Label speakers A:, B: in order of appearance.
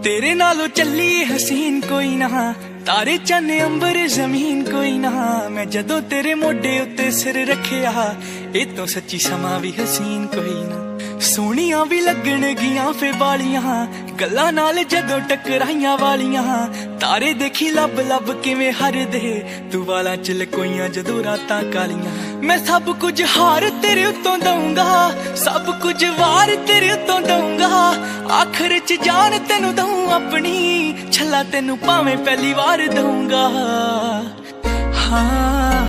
A: तेरे नालों चली हसीन कोई ना, तारे चन्ने अंबर जमीन कोई ना। मैं जदों तेरे मोढे उत्ते सिर रखिया, ए तो सच्ची समा भी हसीन कोई ना। सोहणियां भी लगण गियां फे बालियां, गल्लां नाल जदों टकराइयां वालियां। तारे देखी लब लब किवें हरदे, तू वालां च लकोइयां जदों रातां कालियां। मैं सब कुछ हार तेरे उत्तों दूंगा, सब कुछ वार तेरे उत्तों दूंगा। आखिर च जान तेनू दूं अपनी, छला तेनू भावें पहली वार दूंगा। हाँ